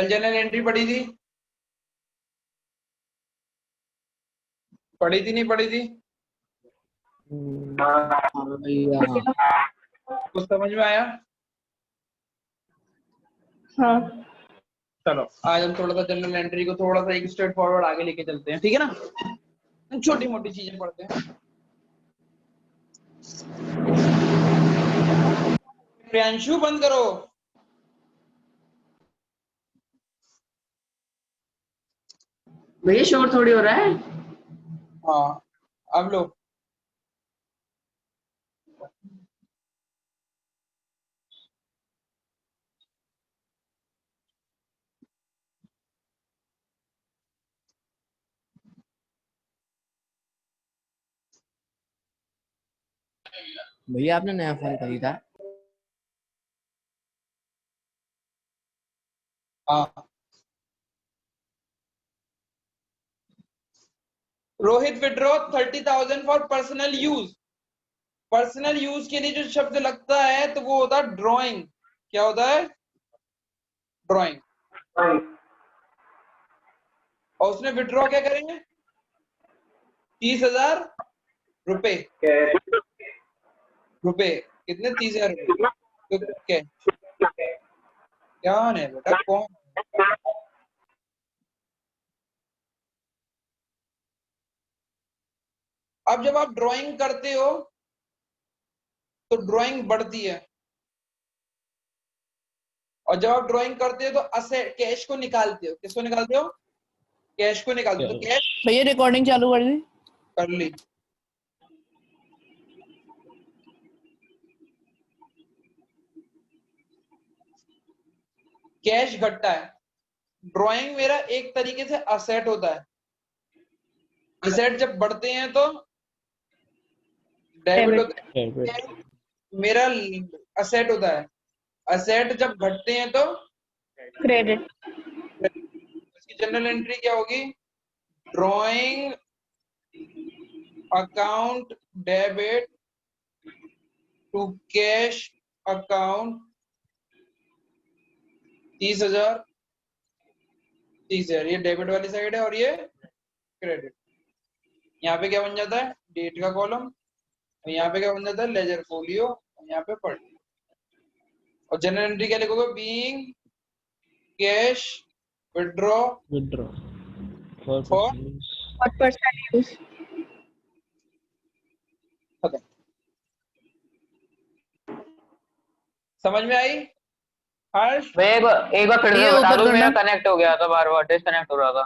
कल general entry पढ़ी थी? पढ़ी थी नहीं पढ़ी थी? कुछ समझ में आया? हाँ। चलो आज हम थोड़ा सा जनरल एंट्री को थोड़ा सा एक स्टेप फॉरवर्ड आगे लेके चलते हैं, ठीक है ना? छोटी मोटी चीजें पढ़ते हैं। प्रियांशु बंद करो। भैया शोर थोड़ी हो रहा है। हाँ अब लो। भैया आपने नया फोन खरीदा? हाँ। Rohit withdraw 30,000 for personal use. Personal use के लिए जो शब्द लगता है तो वो होता है ड्राइंग। क्या होता है? ड्राइंग। और उसने विड्रॉ क्या करेंगे? 30,000 रुपए। रुपए कितने? 30,000 रुपए। तो क्या है बेटा? कौन? अब जब आप ड्राइंग करते हो तो ड्राइंग बढ़ती है, और जब आप ड्राइंग करते हो तो असेट कैश को निकालते हो। किसको निकालते हो? कैश को निकालते हो। तो कैश भैया रिकॉर्डिंग चालू कर दी? कर ली। कैश घटता है। ड्राइंग मेरा एक तरीके से असेट होता है। असेट जब बढ़ते हैं तो डेबिट होता है। मेरा असेट होता है। असेट जब घटते हैं तो क्रेडिट। इसकी जनरल एंट्री क्या होगी? Drawing account debit to cash account 30,000। 30,000 ये डेबिट वाली साइड है और ये क्रेडिट। यहाँ पे क्या बन जाता है? डेट का कॉलम। और यहाँ पे क्या बन जाता है? Ledger folio. और यहाँ पे पढ़। और जनरल एंट्री क्या लिखोगे? Being cash withdraw for for personal use. खत्म। समझ में आई हर्ष? एक बार फिर से ये बता ऊपर दो, करना। मेरा कनेक्ट हो गया था, बार बार डिस्कनेक्ट हो रहा था।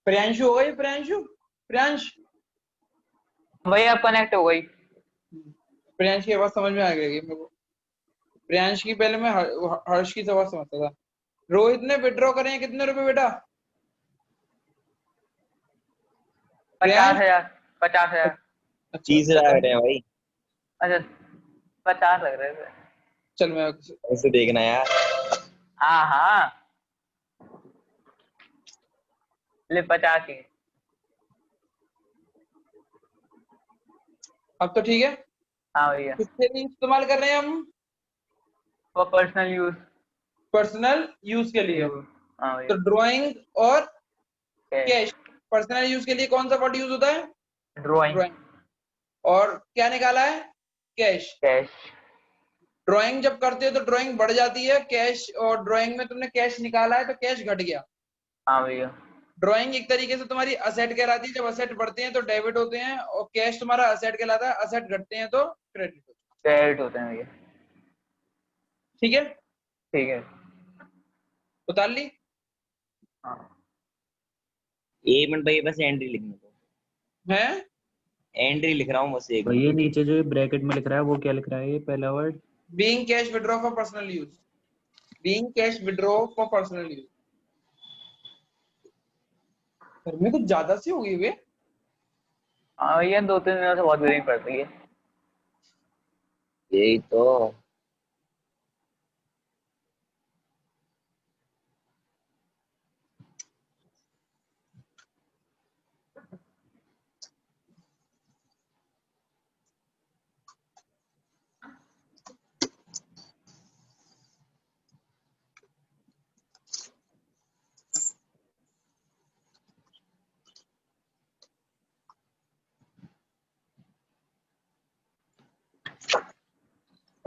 प्रियांशु हो गई? प्रियांशु प्रियांश भैया अब कनेक्ट हो गई। प्रियांश की आवाज समझ में आ गई मेरे को। प्रियांश की पहले मैं हर्ष की आवाज समझता था। रोहित ने विड्रॉ करे हैं कितने रुपए बेटा? 50,000। 50,000। 30,000 लग रहे हैं भाई। अच्छा 50 लग रहे थे। चल मैं ऐसे देखना यार। हाँ हाँ ले 50 ही। अब तो ठीक है। हाँ भैया किसके लिए इस्तेमाल कर रहे हैं हम? वो पर्सनल यूज। पर्सनल यूज के लिए। हाँ भैया तो ड्राइंग और कैश। कैश। पर्सनल यूज के लिए कौन सा वर्ड यूज होता है? ड्राइंग। ड्राइंग। और क्या निकाला है? कैश। कैश। ड्राइंग जब करते हो तो ड्राइंग बढ़ जाती है। कैश और ड्राइंग में तुमने कैश निकाला है तो कैश घट गया। हाँ भैया ड्राइंग एक तरीके से तुम्हारी असेट कहलाती है। जब असेट बढ़ते हैं तो डेबिट होते हैं, और कैश तुम्हारा असेट कहलाता है। असेट घटते हैं तो क्रेडिट होते हैं। क्रेडिट होते हैं भैया। ठीक है? ठीक है। उतार ली? हाँ 1 मिनट भाई, बस एंट्री लिखने दो। है एंट्री लिख रहा हूँ बस एक भैया मिनट। नीचे जो ब्रैकेट में लिख रहा है वो क्या लिख रहा है? ये पहला word being cash withdraw for personal use. Being cash withdraw for personal use. गर्मी कुछ ज्यादा सी हो गई वे। हाँ भैया 2-3 दिनों से बहुत गर्मी पड़ रही है। यही तो।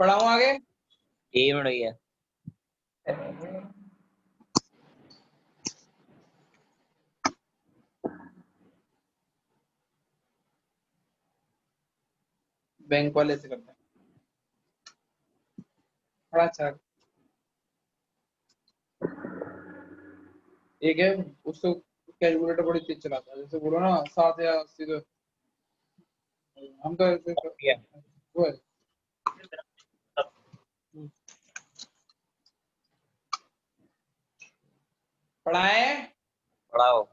पढ़ाऊं आगे? 1 मिनट भैया। बैंक वाले से करते हैं। बड़ा अच्छा। एक है उसको कैलकुलेटर बड़ी तेज चलाता है, जैसे बोलो ना 7 या 80 तो हम तो ऐसे वो है। पढ़ाए? पढ़ाओ।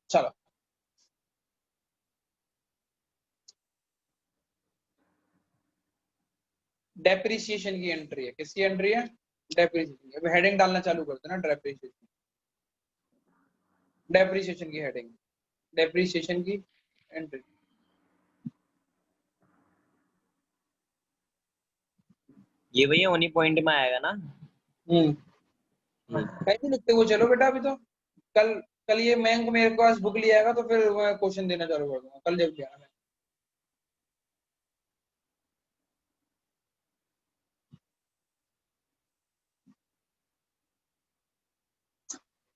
चलो डेप्रिसिएशन की एंट्री है। किसकी एंट्री है? डेप्रिसिएशन। अब हेडिंग डालना चालू करते हैं ना, डेप्रिसिएशन। डेप्रिसिएशन की हेडिंग, डेप्रिसिएशन की एंट्री। ये भैया उन्हीं पॉइंट में आएगा ना? कैसे लिखते हो? चलो बेटा अभी तो कल कल ये मैं मेरे पास बुक लिया आएगा तो फिर मैं क्वेश्चन देना चालू कर दूंगा कल जब आना।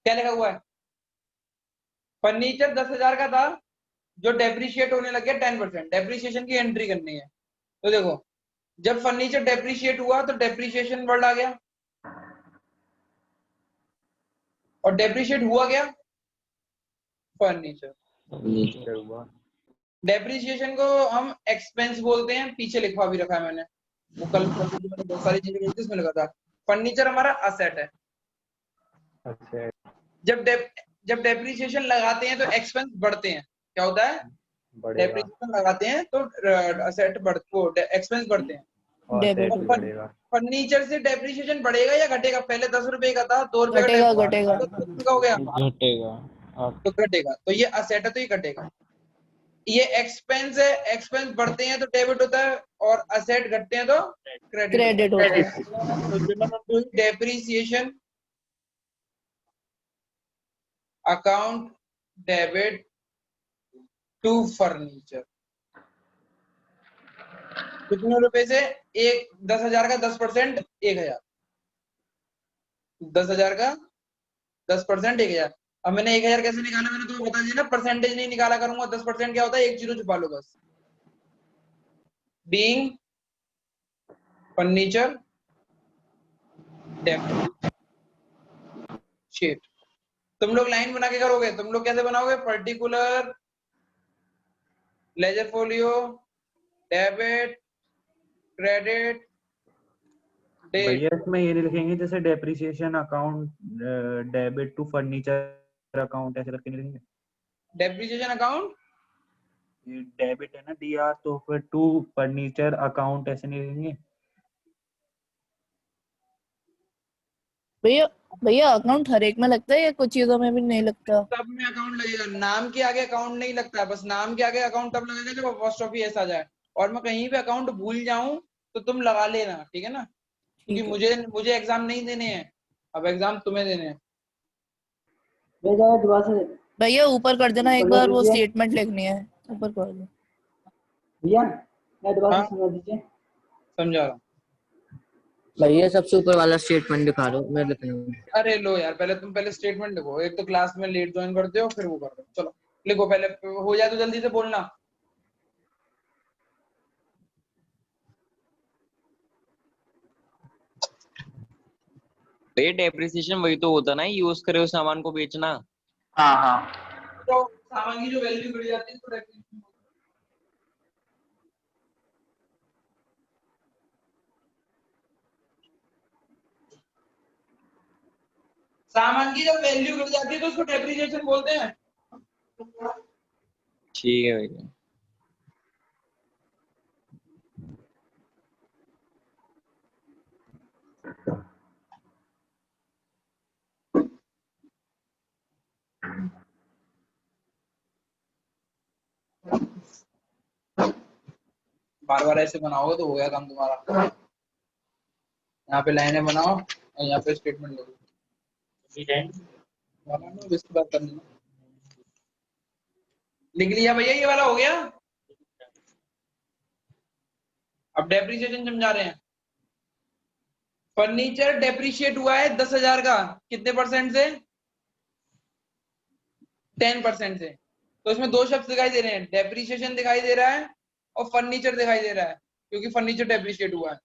क्या लिखा हुआ है? फर्नीचर 10,000 का था जो डेप्रिशिएट होने लग गया 10%। डेप्रिसिएशन की एंट्री करनी है। तो देखो जब फर्नीचर डेप्रिशिएट हुआ तो डेप्रिसिएशन वर्ड आ गया और डेप्रिशिएट हुआ क्या? फर्नीचर। डेप्रिसिएशन को हम एक्सपेंस बोलते हैं, पीछे लिखवा भी रखा है मैंने, वो कल मैंने बहुत सारी चीजें लिखी उसमें लगा था। फर्नीचर हमारा असेट है। जब डेप्रिसिएशन लगाते हैं तो एक्सपेंस बढ़ते हैं। क्या होता है? डेप्रिसिएशन लगाते हैं तो असेट बढ़ते, एक्सपेंस बढ़ते हैं। डेबिट फर्नीचर से डेप्रिसिएशन बढ़ेगा या घटेगा? पहले 10 रुपए का था, 2 रुपए का घटेगा डेप्रिसिएशन घटेगा 10 रुपए का हो गया घटेगा। तो घटेगा। तो ये असेट है तो ये घटेगा। ये एक्सपेंस है, एक्सपेंस बढ़ते हैं तो डेबिट होता है और असेट घटते हैं तो क्रेडिट होता है। तो depreciation account debit to furniture. कितने रुपए से? 10,000 का 10% 1,000। 10,000 का 10% 1,000। अब मैंने 1,000 कैसे निकाला? मैंने तुम्हें बता दिया ना, परसेंटेज नहीं निकाला करूंगा। 10% क्या होता है? 1 जीरो छुपा लो बस। Being furniture depreciate. तुम लोग लाइन बना के करोगे। तुम लोग कैसे बनाओगे? Particular ledger folio debit credit date. भैया इसमें ये नहीं लिखेंगे जैसे depreciation account debit to furniture account ऐसे करके नहीं लिखेंगे? डेप्रिसिएशन अकाउंट ये डेबिट है ना डीआर, तो फिर टू फर्नीचर अकाउंट ऐसे नहीं लिखेंगे? भैया भैया अकाउंट हर एक में लगता है या कुछ चीजों में भी नहीं लगता? सब में अकाउंट लगेगा। नाम के आगे अकाउंट नहीं लगता है, बस नाम के आगे अकाउंट तब लगेगा जब अपॉस्ट्रोफी एस आ जाए। और मैं कहीं भी अकाउंट भूल जाऊं तो तुम लगा लेना, ठीक है ना? क्योंकि ठीक है। मुझे एग्जाम नहीं देने हैं, अब एग्जाम तुम्हें देने हैं। भैया ऊपर कर देना एक बार, वो स्टेटमेंट लिखनी है, ऊपर कर दो। हाँ समझा रहा हूँ। भैया सबसे ऊपर वाला स्टेटमेंट दिखा दो, मैं लिख लूंगा। अरे लो यार, पहले स्टेटमेंट लिखो। एक तो क्लास में लेट ज्वाइन करते हो, फिर वो कर दो। चलो लिखो, पहले हो जाए तो जल्दी से बोलना। भैया डेप्रिसिएशन वही तो होता ना, यूज करे उस सामान को बेचना। हाँ हाँ। तो सामान की जो वैल्यू बढ़ जाती है तो डेप्रिसिएशन। सामान की जब वैल्यू गिर जाती है तो उसको डेप्रिसिएशन बोलते हैं। ठीक है भैया। बार बार ऐसे बनाओगे तो हो गया काम तुम्हारा। यहाँ पे लाइनें बनाओ। और यहाँ पे स्टेटमेंट वाला ना इसके बाद करना। लिख लिया भैया, ये वाला हो गया। अब डेप्रिसिएशन समझा रहे हैं। फर्नीचर डेप्रिशिएट हुआ है 10,000 का, कितने परसेंट से? 10% से। तो इसमें दो शब्द दिखाई दे रहे हैं, डेप्रिसिएशन दिखाई दे रहा है और फर्नीचर दिखाई दे रहा है, क्योंकि फर्नीचर डेप्रिशिएट हुआ है।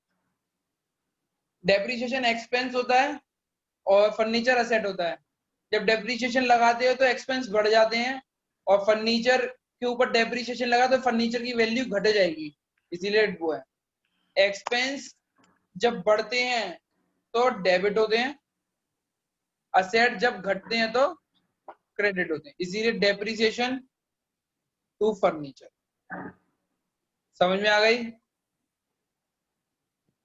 डेप्रिसिएशन एक्सपेंस होता है और फर्नीचर असेट होता है। जब डेप्रिसिएशन लगाते हो तो एक्सपेंस बढ़ जाते हैं, और फर्नीचर के ऊपर डेप्रिसिएशन लगा तो फर्नीचर की वैल्यू घट जाएगी, इसीलिए वो है। एक्सपेंस जब बढ़ते हैं तो डेबिट होते हैं, असेट जब घटते हैं तो क्रेडिट होते हैं, इसीलिए डेप्रिसिएशन टू फर्नीचर। समझ में आ गई?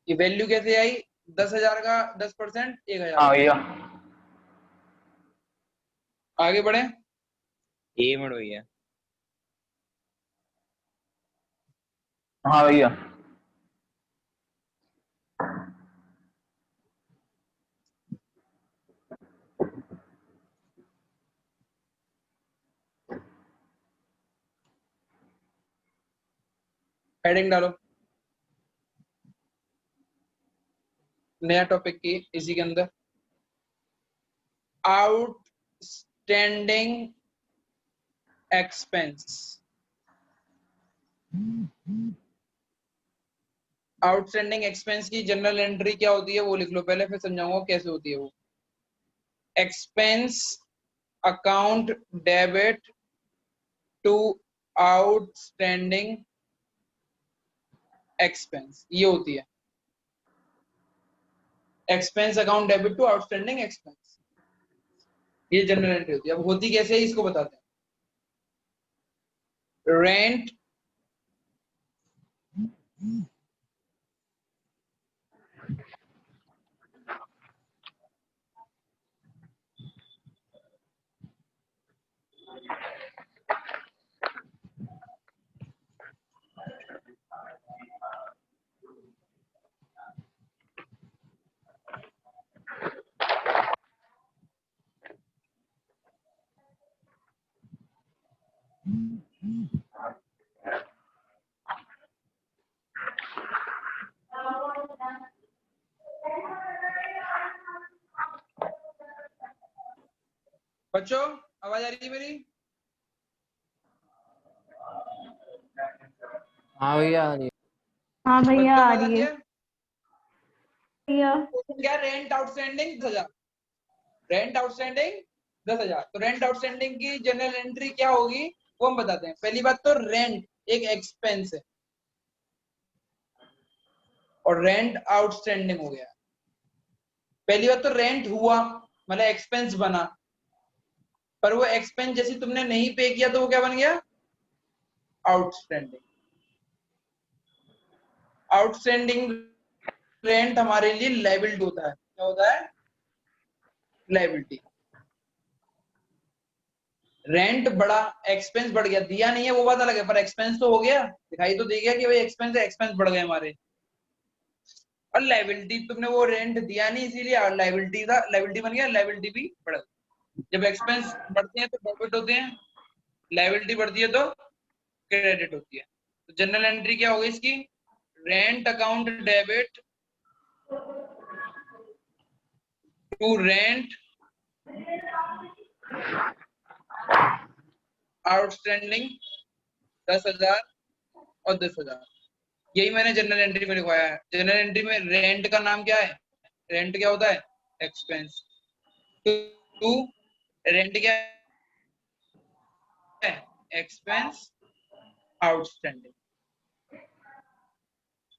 ये वैल्यू कैसे आई? 10,000 का 10% 1,000। हाँ भैया। आगे बढ़े। 1 मिनट भैया। हाँ भैया। हेडिंग डालो नया टॉपिक की, इसी के अंदर आउटस्टैंडिंग एक्सपेंस। आउटस्टैंडिंग एक्सपेंस की जनरल एंट्री क्या होती है वो लिख लो पहले, फिर समझाऊंगा कैसे होती है वो। Expense account debit to outstanding expense, ये होती है expense account debit to outstanding expense, ये जनरल एंट्री होती है। अब होती कैसे है इसको बताते हैं। रेंट बच्चों आवाज आ रही है मेरी? हाँ भैया आ रही है। हाँ भैया बच्चों आ आवाज आ रही रही है है? भैया। क्या रेंट आउटस्टैंडिंग 10,000, रेंट आउटस्टैंडिंग 10,000। तो रेंट आउटस्टैंडिंग की जनरल एंट्री क्या होगी वो हम बताते हैं। पहली बात तो रेंट एक एक्सपेंस है और रेंट आउटस्टैंडिंग हो गया। पहली बात तो रेंट हुआ मतलब एक्सपेंस बना, पर वो एक्सपेंस जैसे तुमने नहीं पे किया तो वो क्या बन गया? आउटस्टैंडिंग। आउटस्टैंडिंग रेंट हमारे लिए लायबिलिटी होता है। क्या होता है? लायबिलिटी। रेंट बढ़ा, एक्सपेंस बढ़ गया, दिया नहीं है वो बात अलग है, पर एक्सपेंस तो हो गया, दिखाई तो दे गया कि भाई एक्सपेंस है, एक्सपेंस बढ़ गए हमारे। और लायबिलिटी तुमने वो रेंट दिया नहीं इसीलिए लायबिलिटी था, लायबिलिटी बन गया, लायबिलिटी भी बढ़ गई। जब एक्सपेंस बढ़ते हैं तो डेबिट होते हैं, लायबिलिटी बढ़ती है तो क्रेडिट होती है। तो जनरल एंट्री क्या होगी इसकी? Rent account debit to rent outstanding 10,000 और 10,000। यही मैंने जनरल एंट्री में लिखवाया है। जनरल एंट्री में रेंट का नाम क्या है? रेंट क्या होता है? एक्सपेंस। टू रेंट क्या है? Expense outstanding.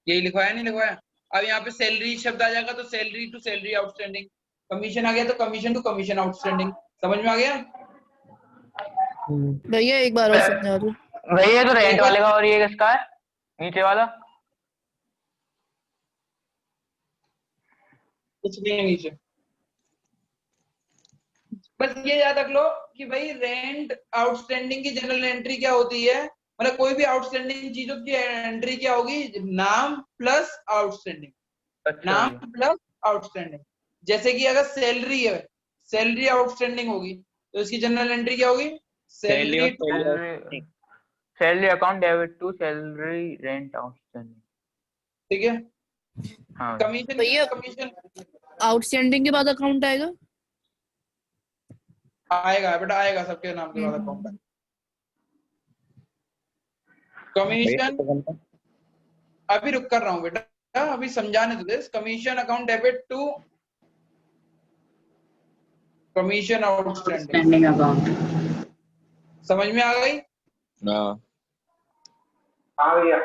यही लिखवाया नहीं लिखवाया? अब यहाँ पे सैलरी शब्द आ जाएगा तो salary to salary outstanding, commission आ गया तो कमीशन टू कमीशन आउटस्टैंडिंग। समझ में आ गया? भैया एक बार और समझा दो। भैया ये तो रेंट वाले का और ये किसका है नीचे वाला? कुछ नहीं है नीचे, बस ये याद रख लो कि भाई रेंट आउटस्टैंडिंग की जनरल एंट्री क्या होती है, मतलब कोई भी आउटस्टैंडिंग चीजों की एंट्री क्या होगी? नाम प्लस आउटस्टैंडिंग, अच्छा नाम भैया। Plus outstanding. जैसे कि अगर सैलरी है, सैलरी आउटस्टैंडिंग होगी तो इसकी जनरल एंट्री क्या होगी? Salary to, salary account debit to salary rent outstanding. ठीक है। हाँ कमीशन, भैया कमीशन आउटस्टैंडिंग के बाद अकाउंट आएगा। आएगा बेटा, आएगा, सबके नाम के बाद अकाउंट आएगा। कमीशन, अभी रुक कर रहा हूँ बेटा, अभी समझाने दो। Commission account debit to commission outstanding account. समझ में आ गई? हाँ हाँ भैया,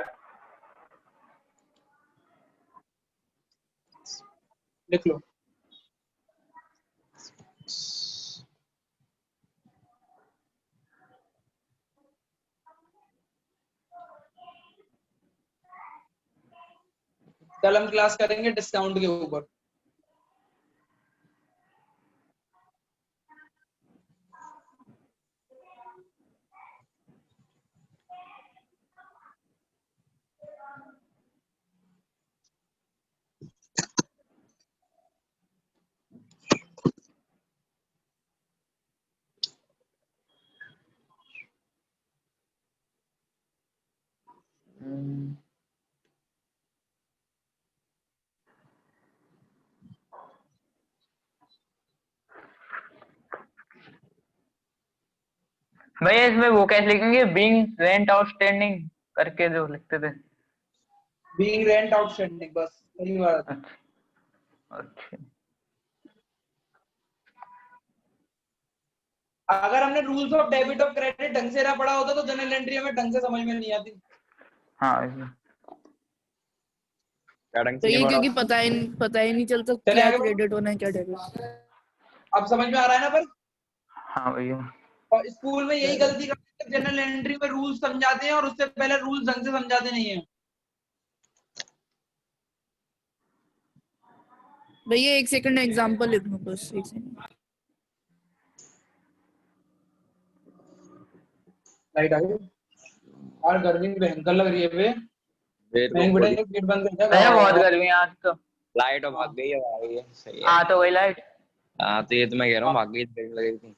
लिख लो। कल हम क्लास करेंगे डिस्काउंट के ऊपर। भैया इसमें वो कैसे लिखेंगे, बीइंग रेंट आउटस्टैंडिंग करके जो लिखते थे। बीइंग रेंट आउटस्टैंडिंग, बस यही बात है। अच्छा अगर हमने रूल्स ऑफ डेबिट और क्रेडिट ढंग से ना पढ़ा होता तो जनरल एंट्री हमें ढंग से समझ में नहीं आती। हाँ तो ये क्योंकि पता ही नहीं चलता चले क्या आगे बढ़ो। क्रेडिट होना है क्या डेबिट। अब समझ में आ रहा है ना? पर हाँ भैया और स्कूल में यही गलती करते हैं, जनरल एंट्री में रूल्स समझाते हैं और उससे पहले रूल्स ढंग से समझाते नहीं है। भैया एक सेकंड एग्जांपल लिख लूं बस, एक सेकंड। लाइट आ गई यार, गर्मी भयंकर लग रही है बे। वेट मैं को बेटा गेट बंद कर भैया बहुत दिया। गर्मी है आज तो। लाइट भाग गई है, आ गई है, सही है। हाँ तो वही लाइट। हाँ तो ये तो मैं कह रहा हूँ भाग गई, देर लगी थी।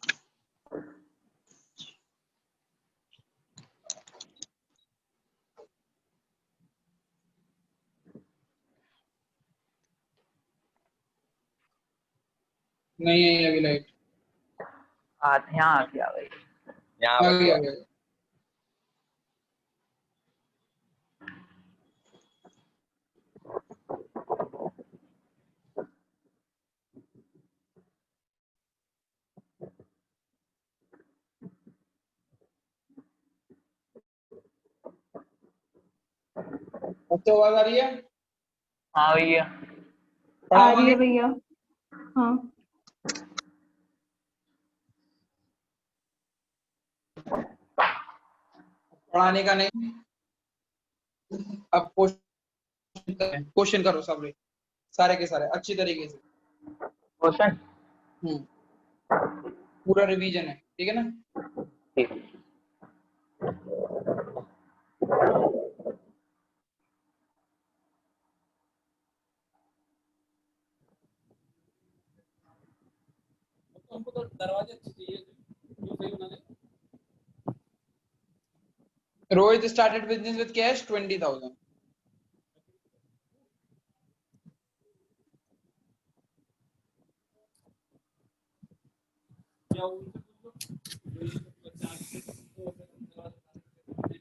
नहीं है अभी लाइट। यहाँ आती आ गई। यहाँ आ पर गई तो आ गई। बच्चों आवाज आ रही है? हाँ भैया पढ़ाओ आ रही आगे। है भैया। हाँ पढ़ाने का नहीं, अब क्वेश्चन करो सब लोग, सारे के सारे अच्छी तरीके से। क्वेश्चन पूरा रिवीजन है, ठीक है ना? ठीक। हमको तो दरवाजे अच्छे चाहिए थे, जो सही बना दे। Rohit started business with cash 20,000. या उनसे पूछ लो बच्चा आगे तो दरवाजे।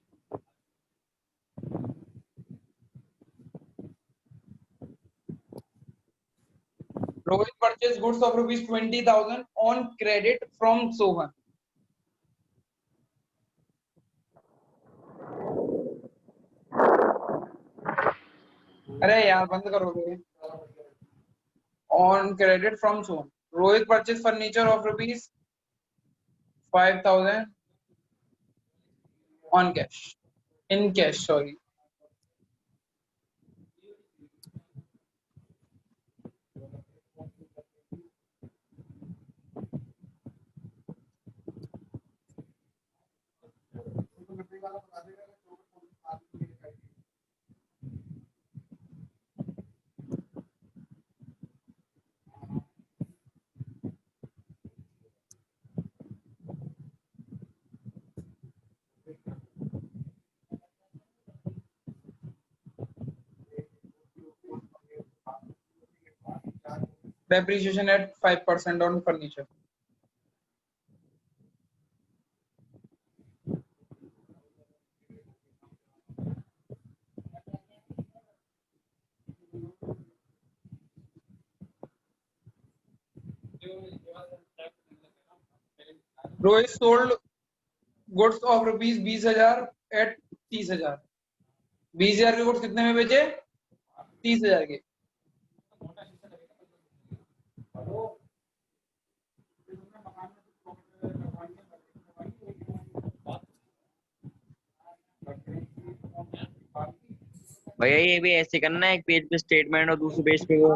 Rohit purchased goods of rupees 20,000 on credit from Sohan. अरे यार बंद करोगे? On credit from Sohan. Rohit purchased furniture of rupees 5,000 on cash. In cash, sorry. depreciation at 5% on furniture. Rohit sold goods of rupees 20,000 at 30,000. 20,000 के goods कितने में बेचे? 30,000 के. भैया ये भी ऐसे करना है, एक पेज पे स्टेटमेंट और दूसरे पेज पे वो।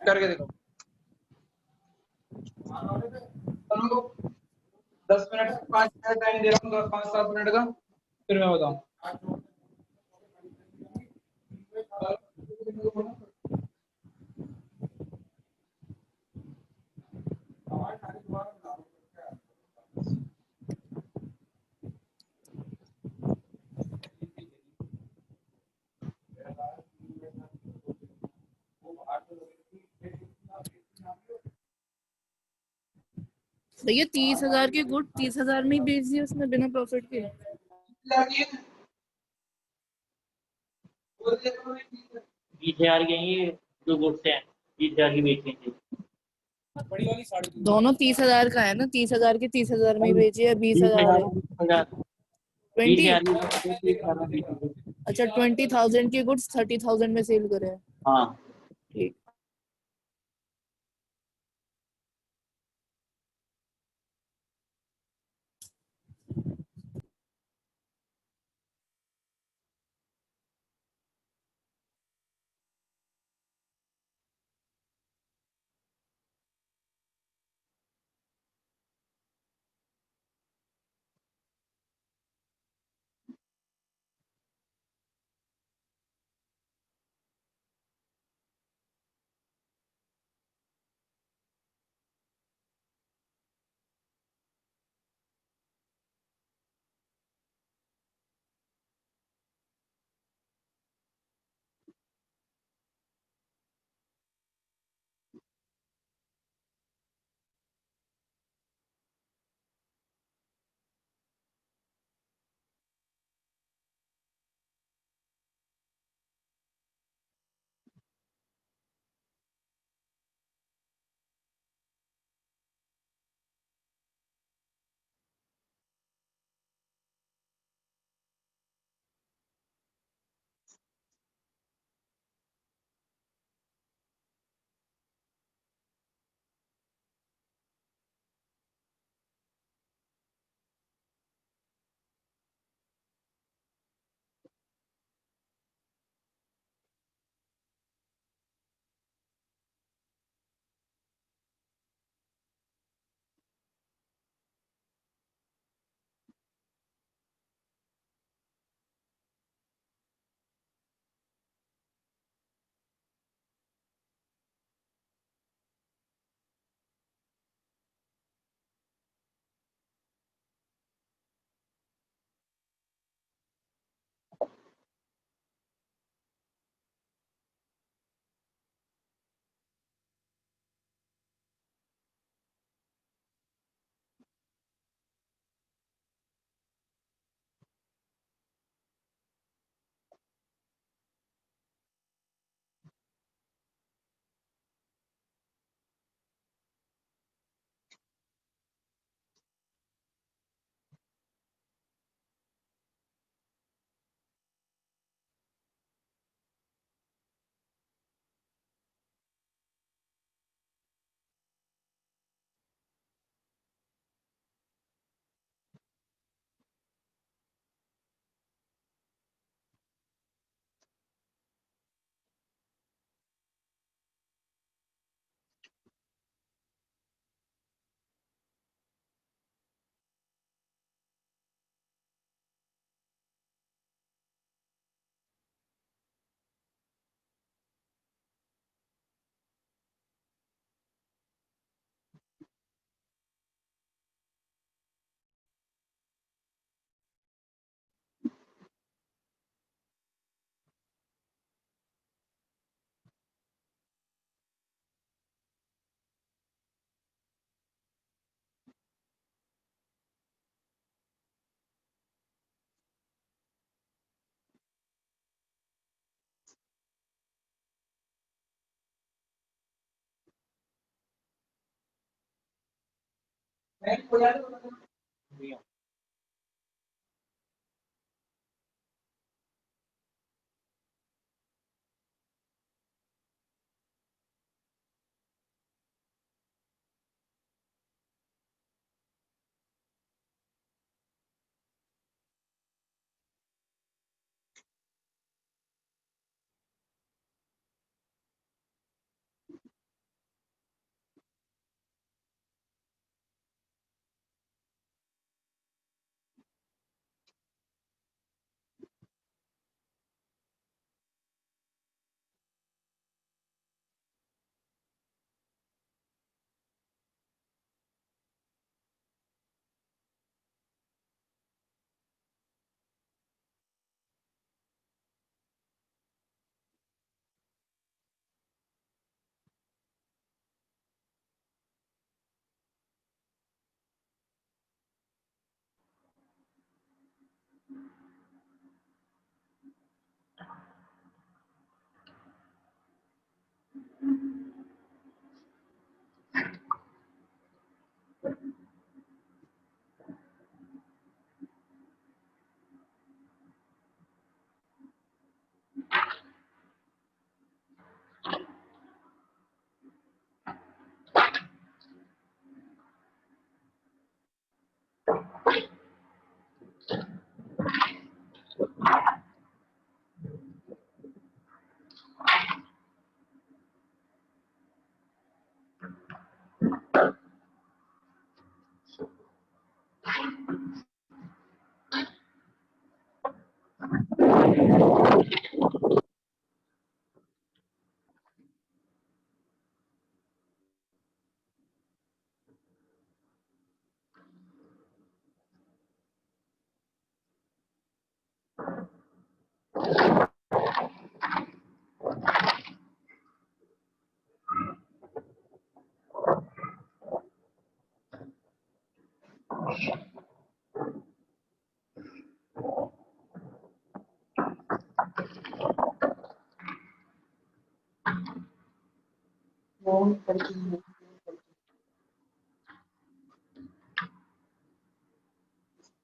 करके देखो. चलो 10 मिनट 5 मिनट टाइम दे रहा हूँ, 5-7 मिनट का, फिर मैं बताऊँ. भैया 30,000 के गुड 30,000 में ही बेच दिए उसने बिना प्रॉफिट के। 20,000 के ये जो गुड्स हैं 20,000 की बेचेंगे। दोनों 30,000 का है ना, 30,000 के 30,000 में ही बेचे या 20,000 है? 20 अच्छा 20,000 के गुड्स 30,000 में सेल करे हैं। हाँ ठीक।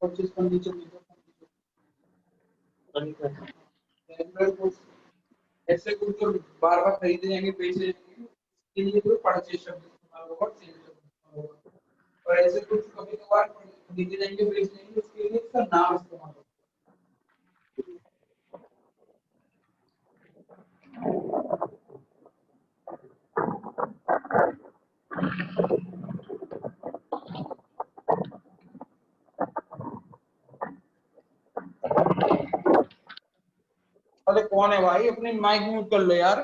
परचेज फर्नीचर ऐसे कुछ तो बार बार खरीदे जाएंगे बेचे जाएंगे इसके लिए तो परचेज शब्द इस्तेमाल होगा और सेल शब्द इस्तेमाल होगा और ऐसे कुछ कभी कभार खरीदे जाएंगे बेचे जाएंगे उसके लिए इसका नाम इस्तेमाल होगा। अरे कौन है भाई अपनी माइक म्यूट कर लो यार।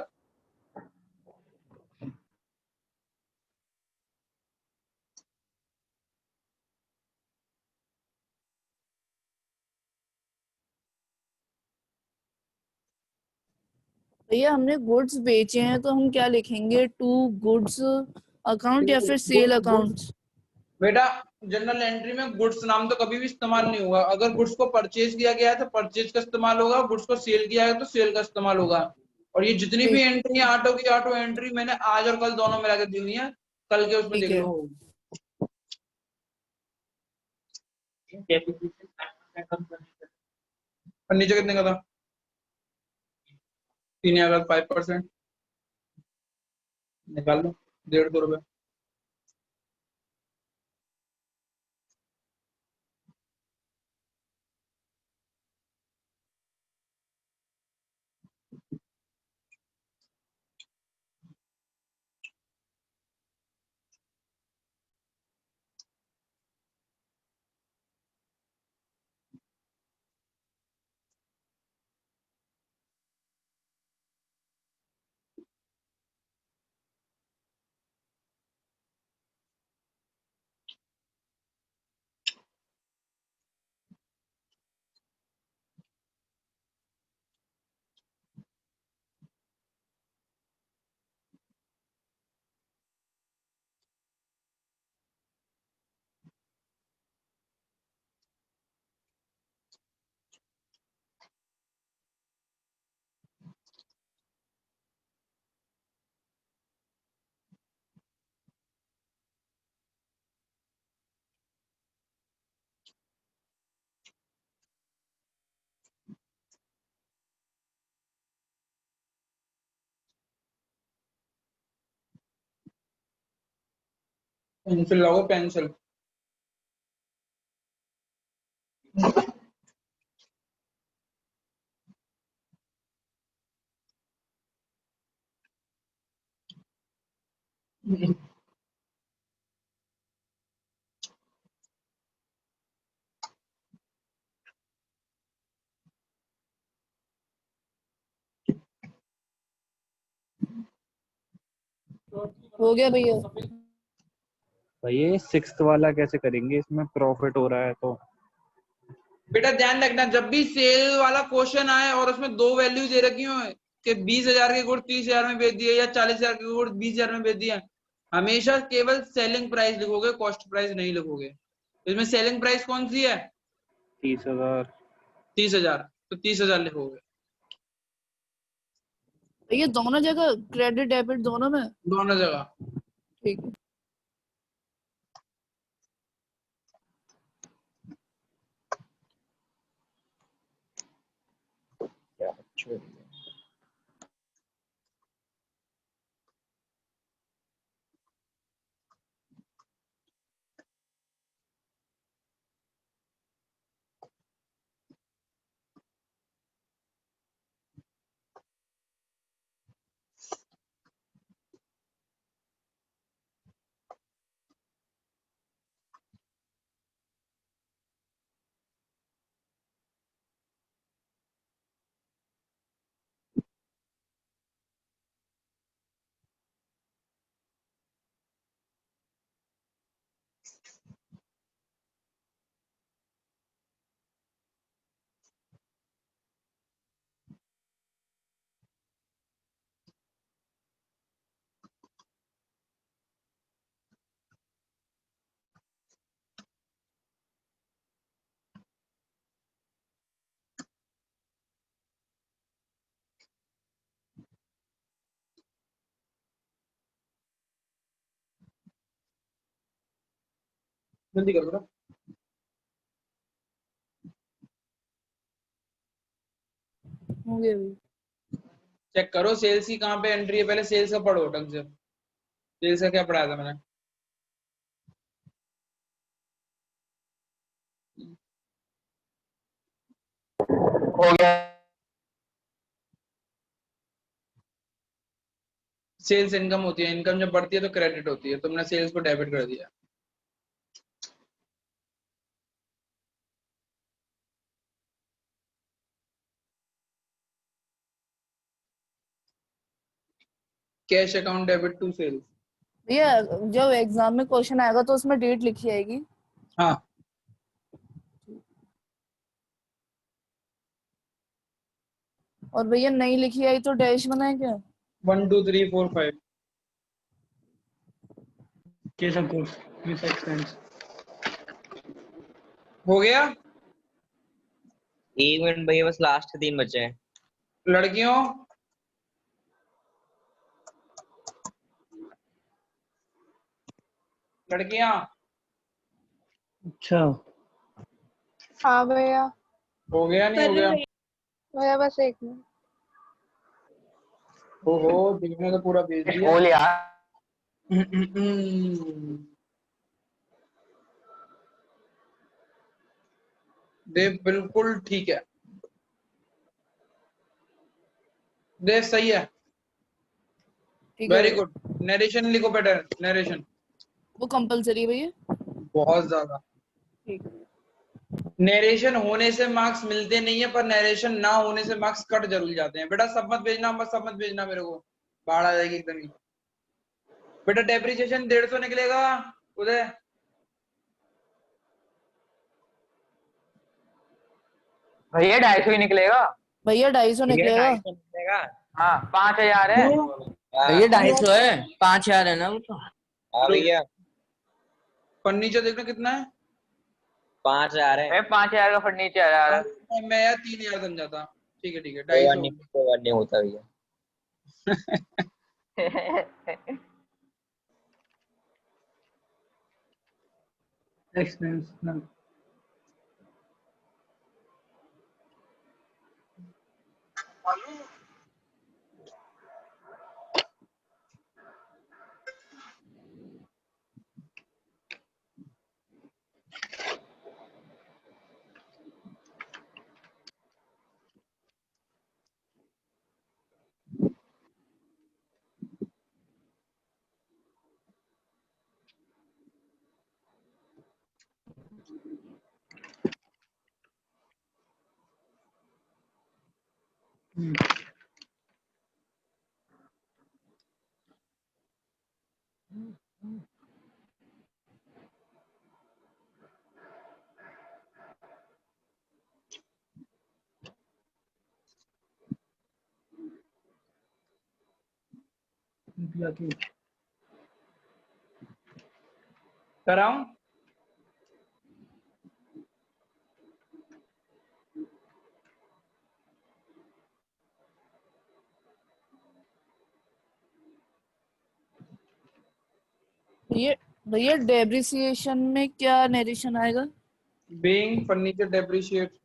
भैया हमने गुड्स बेचे हैं तो हम क्या लिखेंगे, टू गुड्स अकाउंट या फिर सेल अकाउंट? बेटा जनरल एंट्री में गुड्स नाम तो कभी भी इस्तेमाल नहीं होगा। अगर गुड्स को परचेज किया गया है तो परचेज का इस्तेमाल होगा, गुड्स को सेल किया है तो सेल का इस्तेमाल होगा। और ये जितनी भी ठीक एंट्री है ऑटो की ऑटो एंट्री मैंने आज और कल दोनों मिला के दी हुई है, कल के उसमें ठीक देख है। लो। फर्नीचर कितने का था? 3,000 5% निकाल लो, 150 रुपए। पेंसिल लगाओ पेंसिल। हो गया भैया। भैया ये 6th वाला कैसे करेंगे, इसमें प्रॉफिट हो रहा है तो। बेटा ध्यान रखना, जब भी सेल वाला क्वेश्चन आए और उसमें दो वैल्यू दे रखी हो कि 20,000 के गुड़ 30,000 में बेच दिए या 40,000 के गुड़ 20,000 में बेच दिया, हमेशा केवल सेलिंग प्राइस लिखोगे, कॉस्ट प्राइस नहीं लिखोगे। इसमें सेलिंग प्राइस कौन सी है? 30,000। 30,000, तो 30,000 लिखोगे भैया दोनों जगह क्रेडिट डेबिट दोनों में? दोनों जगह। ठीक है। जल्दी करो बेटा। हो गया भैया। चेक करो सेल्स की कहाँ पे एंट्री है, पहले सेल्स का पढ़ो ढंग से। सेल्स का क्या पढ़ाया था मैंने? हो गया। सेल्स इनकम होती है, इनकम जब बढ़ती है तो क्रेडिट होती है, तुमने सेल्स को डेबिट कर दिया। Cash account debit to sales. भैया जब एग्जाम में क्वेश्चन आएगा तो उसमें डेट लिखी आएगी? हाँ, और भैया नहीं लिखी आई तो डैश बनाए क्या? 1 2 3 4 5। कैसा कोर्स मिस एक्सपेंस। हो गया। एक मिनट भैया, बस लास्ट के 3 बचे हैं। लड़कियों, लड़कियां, अच्छा हाँ भैया। हो गया नहीं हो गया? भैया बस एक मिनट। ओहो, देखने तो पूरा भेज दिया। बोल यार। देव बिल्कुल ठीक है, देव सही है, ठीक है वेरी भैया। गुड। नरेशन लिखो बेटा, नरेशन। वो कंपलसरी है भैया? बहुत ज्यादा। ठीक है। नरेशन होने से मार्क्स मिलते नहीं है, पर नरेशन ना होने से मार्क्स कट जरूर जाते हैं। बेटा सब मत भेजना, बस सब मत भेजना मेरे को, बाढ़ आ जाएगी एकदम ही। बेटा डेप्रिसिएशन 150 निकलेगा उदय। भैया 250 ही निकलेगा। भैया 250 भैया निकलेगा। 250 मिलेगा। हाँ 5,000 है। हाँ ये 250 है, 5,000 है ना वो तो। हाँ भैया, फर्नीचर देखना कितना है। 5,000 है। 5,000 का फर्नीचर आ रहा मैं यार 3,000 बन जाता। ठीक है ठीक है, कोई बात 250। नहीं, कोई बात नहीं होता भैया। है। एक्सपेंस ना। कराऊं? भैया भैया डेप्रिसिएशन में क्या नरेशन आएगा? Being furniture depreciate.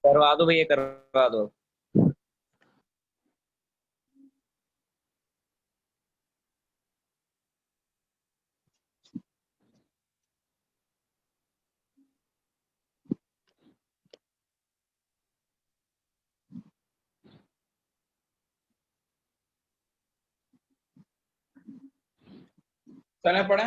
करवा दो भैया, करवा दो। चले पड़े।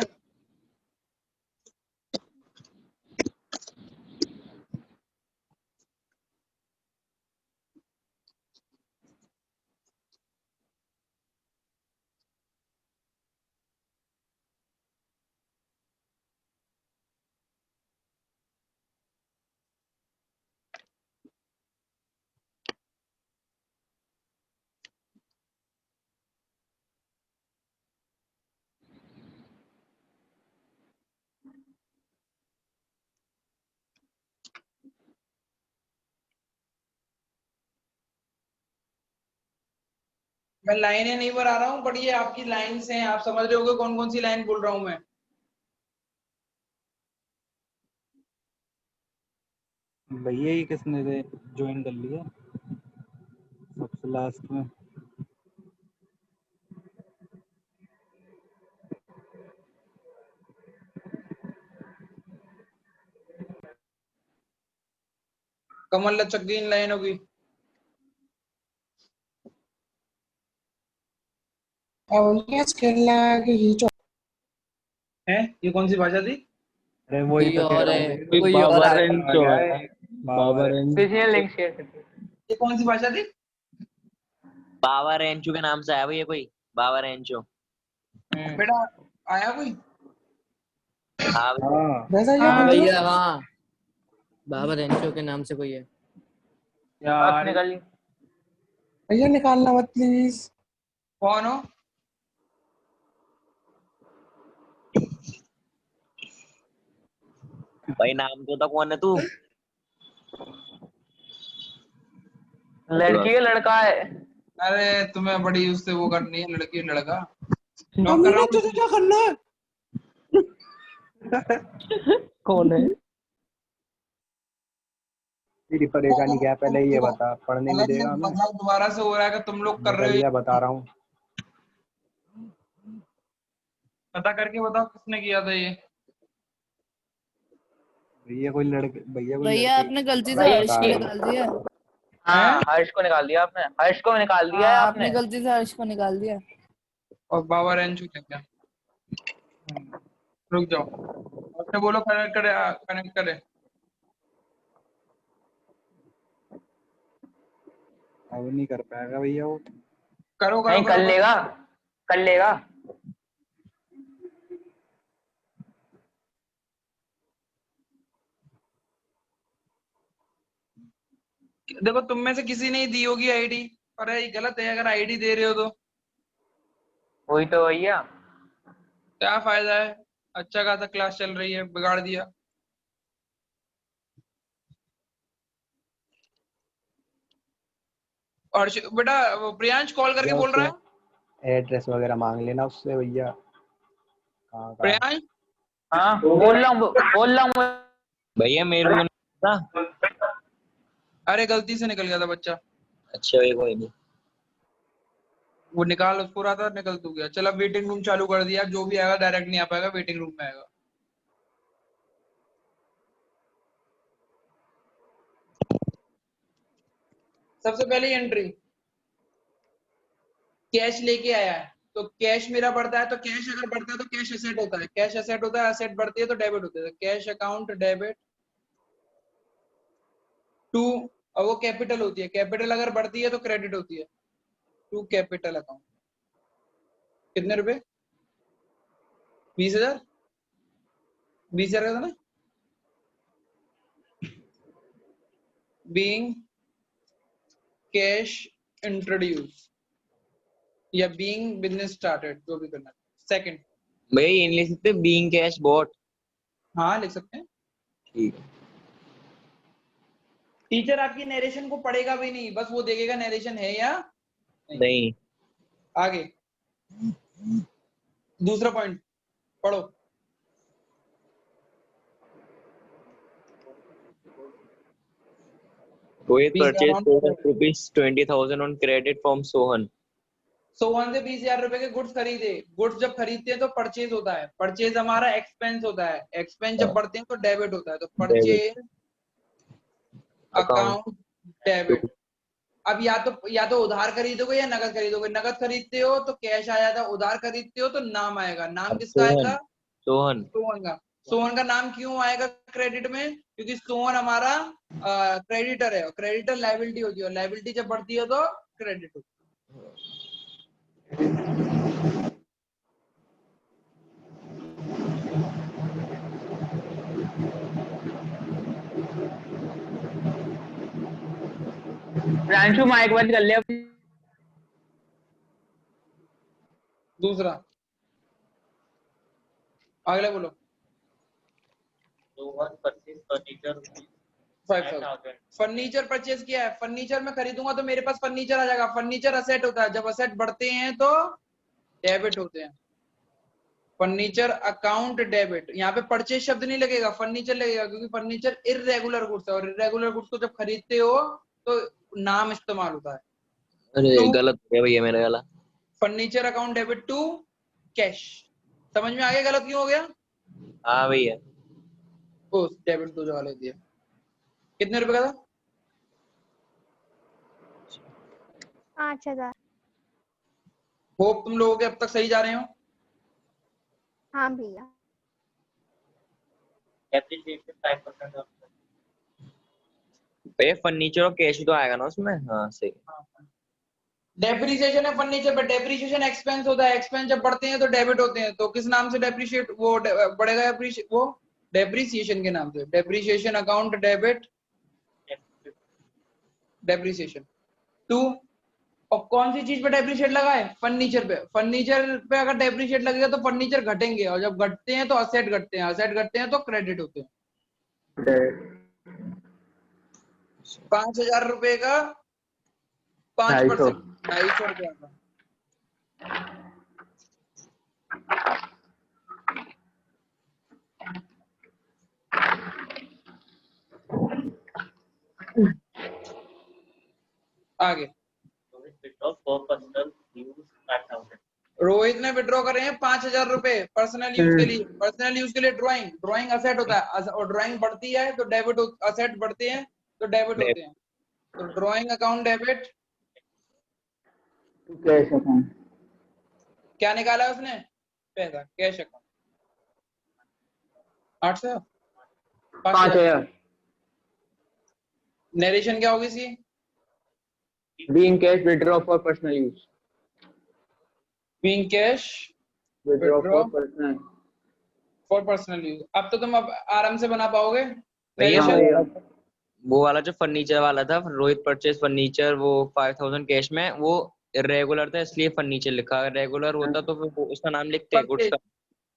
मैं लाइनें नहीं बना रहा हूँ, बट ये आपकी लाइन्स हैं, आप समझ रहे होगे कौन कौन सी लाइन बोल रहा हूँ मैं। भैया ये किसने ज्वाइन कर लिया सबसे लास्ट में? कमल लचक गई इन लाइनों की। है ये कौन सी भाषा थी? अरे वही कोई तो कह और रहा है, हूँ। कोई और बाबा आ रहा है। रेंचो है। बाबा रेंचो। किसी ने लिंक शेयर कर दिया। ये कौन सी भाषा थी? बाबा रेंचो के नाम से आया भैया कोई, बाबा रेंचो। बेटा आया कोई? हाँ भैया। हाँ हाँ भैया, हाँ बाबा रेंचो के नाम से कोई है। बात यार निकाल ली। भैया निकालना मत प्लीज। कौन हो? भाई नाम तो था, कौन है तू? लड़की है लड़का है? अरे तुम्हें बड़ी उससे वो करनी है, लड़की लड़का। हम नौकर नहीं तुझे क्या करना है? कौन है? तेरी परेशानी क्या है पहले ये बता, पढ़ने नहीं देगा हमें? मजाक दोबारा से हो रहा है कि तुम लोग कर रहे हो भैया ये। बता रहा हूँ। पता करके बताओ किसने किया था ये। भैया कोई लड़के भैया आपने गलती से भाई हर्ष को इसकी- निकाल दिया। हाँ हर्ष को निकाल दिया आपने, हर्ष को निकाल दिया है हाँ, आपने। आपने गलती से हर्ष को निकाल दिया। और बाबा रेंचो क्या? रुक जाओ, उसने बोलो कनेक्ट करे, कनेक्ट करे। अब नहीं कर पाएगा भैया वो। करो करो नहीं कर करो, लेगा, कर लेगा। देखो तुम में से किसी ने ही दी होगी आईडी, पर ये गलत है अगर आईडी दे रहे हो तो। वही तो भैया। क्या फायदा है, अच्छा खासा क्लास चल रही है, बिगाड़ दिया। और बेटा वो प्रियांश कॉल करके बोल रहा है। एड्रेस वगैरह मांग लेना उससे भैया। कहाँ का? प्रियांश हाँ बोल रहा हूँ। भैया मेरे को नहीं पता। अरे गलती से निकल गया था बच्चा, अच्छा भाई कोई नहीं। वो निकाल, उसको रहा था निकल तू गया। चल अब वेटिंग रूम चालू कर दिया, जो भी आएगा डायरेक्ट नहीं आ पाएगा, वेटिंग रूम में आएगा। सबसे पहली एंट्री कैश लेके आया है, तो कैश मेरा बढ़ता है, तो कैश अगर बढ़ता है तो कैश एसेट होता है, कैश एसेट होता है, एसेट बढ़ती है तो डेबिट होता है। कैश अकाउंट डेबिट टू, और वो कैपिटल होती है, कैपिटल अगर बढ़ती है तो क्रेडिट होती है, टू कैपिटल अकाउंट। कितने रुपए? 20,000, 20,000 का था ना। बीइंग कैश इंट्रोड्यूस या बीइंग बिजनेस स्टार्टेड, जो भी करना है। सेकंड भैया ये नहीं लिख सकते बीइंग कैश बॉट? हाँ लिख सकते हैं। ठीक है। टीचर आपकी नरेशन को पढ़ेगा भी नहीं, बस वो देखेगा नरेशन है या नहीं। आगे दूसरा पॉइंट पढ़ो। Rohit 20,000 purchased rupees 20,000 on credit from Sohan. Sohan से 20,000 रुपए के गुड्स खरीदे। गुड्स जब खरीदते हैं तो परचेज होता है, परचेज हमारा एक्सपेंस होता है, एक्सपेंस जब बढ़ते हैं तो डेबिट होता है, तो परचेज अकाउंट डेबिट। अब या तो उधार खरीदोगे या नगद खरीदोगे। नगद खरीदते हो तो कैश आ जाता है, उधार खरीदते हो तो नाम आएगा। नाम किसका आएगा? सोहन। सोहन का। सोहन का नाम क्यों आएगा क्रेडिट में? क्योंकि सोहन हमारा क्रेडिटर है, क्रेडिटर लायबिलिटी होती है, लायबिलिटी जब बढ़ती है तो क्रेडिट होती है। प्रांशु माइक बंद कर लिया। दूसरा अगला बोलो। फर्नीचर परचेज किया है, फर्नीचर में खरीदूंगा तो मेरे पास फर्नीचर आ जाएगा। फर्नीचर असेट होता है, जब असेट बढ़ते हैं तो डेबिट होते हैं। फर्नीचर अकाउंट डेबिट, यहाँ पे परचेज शब्द नहीं लगेगा, फर्नीचर लगेगा, क्योंकि फर्नीचर इर्रेगुलर गुड्स है और इर्रेगुलर गुड्स को जब खरीदते हो तो नाम इस्तेमाल होता है। अरे गलत हो गया भैया मेरा गला। Furniture account debit to cash. समझ में आ गया गलत क्यों हो गया? हाँ भैया। ओ डेबिट दो जगह ले दिया। कितने रुपए का था? 5,000। होप तुम लोगों के अब तक सही जा रहे हो। हाँ भैया। भैया फर्नीचर और कैश तो आएगा ना उसमें? हाँ सही। डेप्रिसिएशन है फर्नीचर पे, डेप्रिसिएशन एक्सपेंस होता है, एक्सपेंस जब बढ़ते हैं तो डेबिट होते हैं, तो किस नाम से डेप्रिशिएट वो बढ़ेगा? वो डेप्रिसिएशन के नाम से। Depreciation account debit depreciation to. और कौन सी चीज पे डेप्रिशिएट लगा है? फर्नीचर पे। फर्नीचर पे अगर डेप्रिशिएट लगेगा तो फर्नीचर घटेंगे, और जब घटते हैं तो असेट घटते हैं, असेट घटते हैं तो क्रेडिट होते हैं। 5,000 रुपए का 5%, 250 रुपया का। आगे रोहित ने विड्रॉ करे हैं 5,000 रुपए पर्सनल यूज के लिए। पर्सनल यूज के लिए ड्राइंग, ड्राइंग असेट होता है, और ड्राइंग बढ़ती है तो डेबिट, असेट बढ़ते हैं तो डेबिट होते हैं। तो drawing account debit cash account. क्या निकाला उसने? पैसा। Cash account 800, 5,000। नरेशन क्या होगी सी? Being cash withdraw for personal use. Being cash Withdraw Withdraw. for personal. For personal use. अब तो तुम अब आराम से बना पाओगे भैया नरेशन। वो वाला जो फर्नीचर वाला था, रोहित परचेज फर्नीचर, वो 5,000 कैश में, वो इरेगुलर था इसलिए फर्नीचर लिखा। अगर रेगुलर होता तो फिर वो उसका नाम लिखते हैं गुड्स का।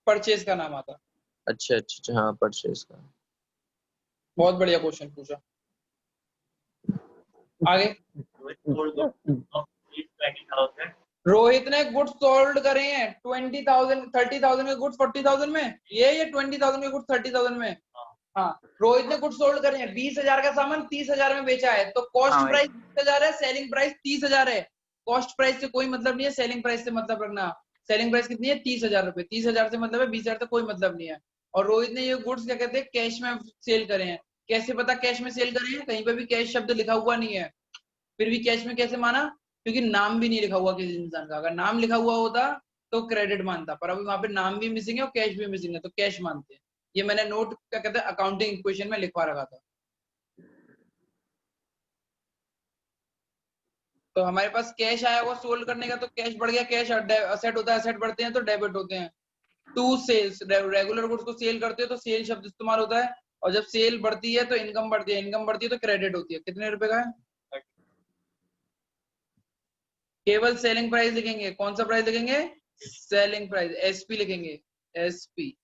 परचेज का नाम आता। अच्छा अच्छा अच्छा, हाँ परचेज का। बहुत बढ़िया क्वेश्चन पूछा। आगे रोहित ने गुड्स सोल्ड करे हैं 20,000, 30,000 के गुड्स 40,000 में, ये 20,000 के गुड्स 30,000 में। हाँ, रोहित ने गुड सोल्ड करे हैं, 20,000 का सामान 30,000 में बेचा है, तो कॉस्ट हाँ भाई। प्राइस 20,000 है, सेलिंग प्राइस 30,000 है। कॉस्ट प्राइस से कोई मतलब नहीं है, सेलिंग प्राइस से मतलब रखना। सेलिंग प्राइस कितनी है? 30,000 रुपए। 30,000 से मतलब है 20,000 से कोई मतलब नहीं है। और रोहित ने ये गुड्स क्या कहते हैं, कैश में सेल करे हैं। कैसे पता कैश में सेल करे हैं? कहीं पे भी कैश शब्द लिखा हुआ नहीं है, फिर भी कैश में कैसे माना? क्योंकि नाम भी नहीं लिखा हुआ किसी इंसान का। अगर नाम लिखा हुआ होता तो क्रेडिट मानता, पर अभी वहां पे नाम भी मिसिंग है और कैश भी मिसिंग है, तो कैश मानते हैं। ये मैंने नोट क्या कहते हैं अकाउंटिंग इक्वेशन में लिखवा रखा था। तो हमारे पास कैश आया हुआ सोल्ड करने का, तो कैश बढ़ गया, कैश असेट होता है, असेट बढ़ते हैं तो डेबिट होते हैं। टू सेल्स, रेगुलर गुड्स को सेल करते हो तो सेल शब्द इस्तेमाल होता है, और जब सेल बढ़ती है तो इनकम बढ़ती है, इनकम बढ़ती है तो क्रेडिट होती है। कितने रुपए का है? केवल सेलिंग प्राइस लिखेंगे। कौन सा प्राइस लिखेंगे? सेलिंग प्राइस, एसपी लिखेंगे, एसपी।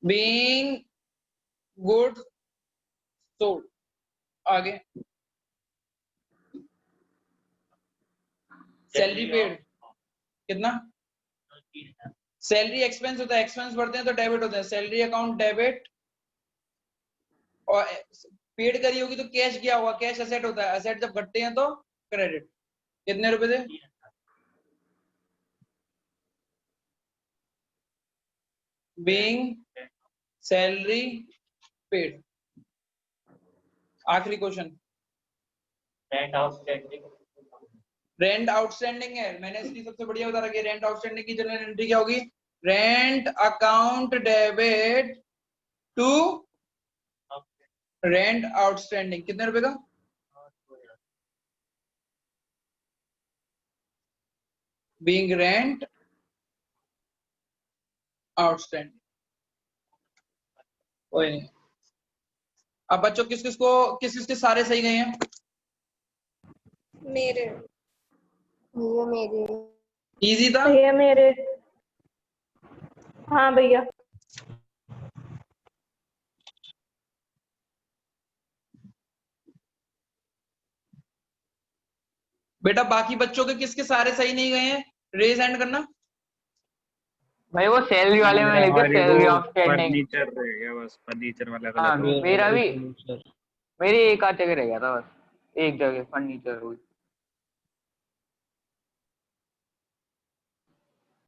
Being goods sold. आगे सैलरी पेड कितना? सैलरी एक्सपेंस होता है, एक्सपेंस बढ़ते हैं तो डेबिट होते हैं, सैलरी अकाउंट डेबिट। और पेड करी होगी तो कैश गया हुआ, कैश असेट होता है, असेट जब घटते हैं तो क्रेडिट। कितने रुपए थे? Being salary paid. आखिरी क्वेश्चन, रेंट आउटस्टैंडिंग है। मैंने इसकी सबसे बढ़िया बता रखी है, रेंट आउटस्टैंडिंग की जनरल एंट्री क्या होगी? Rent account debit to rent outstanding. कितने रुपए का? Being rent outstanding. कोई नहीं। अब बच्चों किस किस के सारे सही गए हैं? मेरे ये मेरे इजी था? भैया मेरे। हाँ भैया। बेटा बाकी बच्चों के किसके सारे सही नहीं गए हैं? रेज हैंड करना। भाई वो सैलरी वाले में लिखे सैलरी आउटस्टैंडिंग। फर्नीचर रह गया बस, फर्नीचर वाला हाँ गलत हो मेरा भी, मेरी एक आध जगह रह गया था बस, एक जगह फर्नीचर हुई।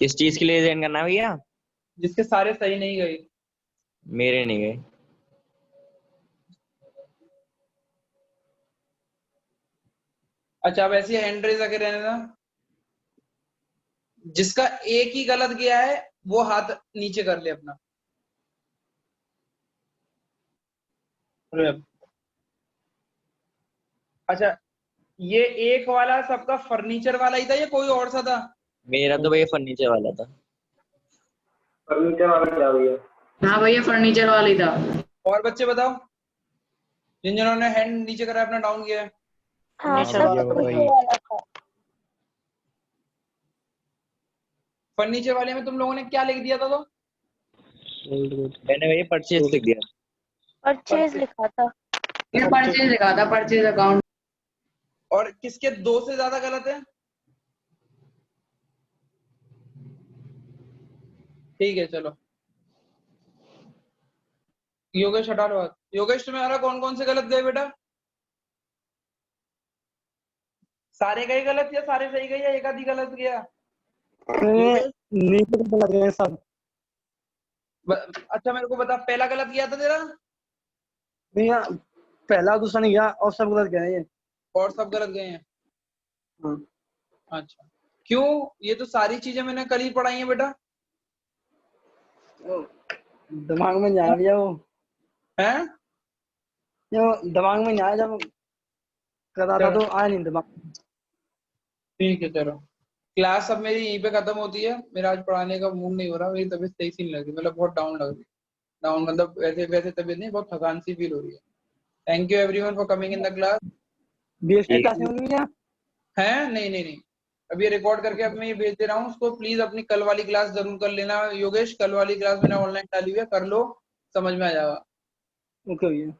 किस चीज के लिए जॉइन करना है भैया? जिसके सारे सही नहीं गए। मेरे नहीं गए। अच्छा अब ऐसी हैंड रेज आके रहने ना, जिसका एक ही गलत गया है वो हाथ नीचे कर ले अपना। अच्छा ये एक वाला सबका फर्नीचर वाला ही था या कोई और सा था? मेरा तो भैया फर्नीचर वाला था। फर्नीचर वाला क्या हुआ? हाँ भैया फर्नीचर वाला ही था। और बच्चे बताओ जिन्होंने हैंड नीचे करा अपना डाउन किया है। हाँ हाँ भैया वही। फर्नीचर वाले में तुम लोगों ने क्या लिख दिया था? तो मैंने भैया परचेज लिख दिया। परचेज लिखा था। ये परचेज लिखा था, परचेज अकाउंट। और किसके दो से ज्यादा गलत है? ठीक है चलो योगेश हटा लो। योगेश तुम्हारा कौन कौन से गलत गए बेटा? सारे गए गलत या सारे सही गए या एक आधी गलत गया? नीचे तो लग रहे हैं सब। अच्छा मेरे को बता पहला गलत गया था तेरा? भैया पहला दूसरा नहीं गया और सब गलत गए ये। और सब गलत गए हैं? हाँ। अच्छा क्यों? ये तो सारी चीजें मैंने कल ही पढ़ाई है बेटा। दिमाग में नहीं आया भैया वो। हैं? दिमाग में नहीं आया, जब कर रहा था तो आया नहीं दिमाग। ठीक है चलो क्लास अब मेरी यहीं पे खत्म होती है। मेरा आज पढ़ाने का मूड नहीं हो रहा, मेरी तबीयत सही सी नहीं लग रही, मतलब बहुत डाउन लग रही है। डाउन मतलब वैसे वैसे तबीयत नहीं, बहुत थकान सी फील हो रही है। Thank you everyone for coming in the class. BST class में होगी क्या? है नहीं नहीं नहीं अभी रिकॉर्ड करके अब मैं ये भेज दे रहा हूँ उसको। प्लीज अपनी कल वाली क्लास जरूर कर लेना योगेश। कल वाली क्लास मैंने ऑनलाइन डाली हुई है, कर लो, समझ में आ जाएगा। ओके भैया।